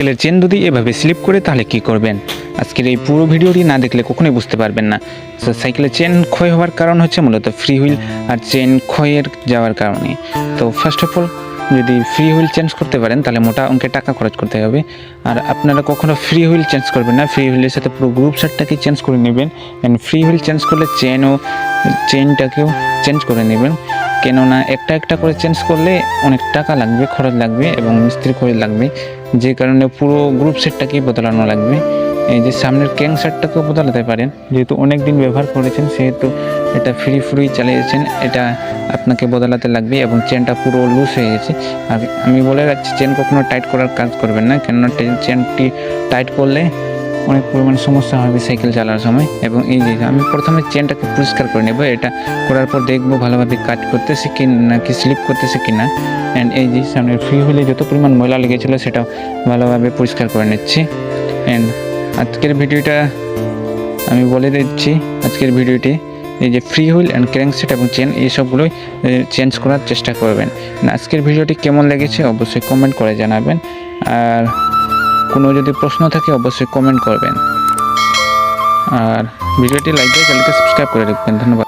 সাইকেলের চেন যদি এভাবে স্লিপ করে তাহলে কি করবেন? আজকের এই পুরো ভিডিওটি না দেখলে কখনোই বুঝতে পারবেন না। সাইকেলের চেন ক্ষয় হওয়ার কারণ হচ্ছে মূলত ফ্রি হুইল আর চেন ক্ষয়ের যাওয়ার কারণে। তো ফার্স্ট অফ অল যদি ফ্রি হুইল চেঞ্জ করতে পারেন তাহলে মোটা অঙ্কের টাকা খরচ করতে হবে। আর আপনারা কখনো ফ্রি হুইল চেঞ্জ করবেন না, ফ্রি হুইলের সাথে পুরো গ্রুপ সেটটাকে চেঞ্জ করে নেবেন। অ্যান্ড ফ্রি হুইল চেঞ্জ করলে চেনটাকেও চেঞ্জ করে নেবেন, কেননা একটা একটা করে চেঞ্জ করলে অনেক টাকা লাগবে, খরচ লাগবে এবং মিস্ত্রি খরচ লাগবে, যে কারণে পুরো গ্রুপ সেটটাকেই বদলানো লাগবে। এই যে সামনের ক্যাং সেটটাকেও বদলাতে পারেন, যেহেতু অনেক দিন ব্যবহার করেছেন সেহেতু এটা ফ্রি চালিয়েছেন, এটা আপনাকে বদলাতে লাগবে এবং চেনটা পুরো লুজ হয়ে গেছে। আর আমি বলে রাখছি, চেন কখনো টাইট করার কাজ করবেন না, কেননা চেনটি টাইট করলে অনেক পরিমাণ সমস্যা হবে সাইকেল চালানোর সময়। এবং এই যে আমি প্রথমে চেনটাকে পরিষ্কার করে নেব, এটা করার পর দেখবো ভালোভাবে কাজ করতেছে কি নাকি স্লিপ করতেছে কি না। অ্যান্ড এই যে সামনের ফ্রি হুইলে যত পরিমাণ ময়লা লেগেছিলো সেটা ভালোভাবে পরিষ্কার করে নিচ্ছি। অ্যান্ড আজকের ভিডিওটা আমি বলে দিচ্ছি, আজকের ভিডিওটি এই যে ফ্রি হুইল অ্যান্ড ক্র্যাঙ্কসেট এবং চেন এইসবগুলোই চেঞ্জ করার চেষ্টা করবেন। আজকের ভিডিওটি কেমন লেগেছে অবশ্যই কমেন্ট করে জানাবেন, আর কোনো যদি প্রশ্ন থাকে অবশ্যই কমেন্ট করবেন, আর ভিডিওটি লাইক দিয়ে চ্যানেলকে সাবস্ক্রাইব করে রাখবেন। ধন্যবাদ।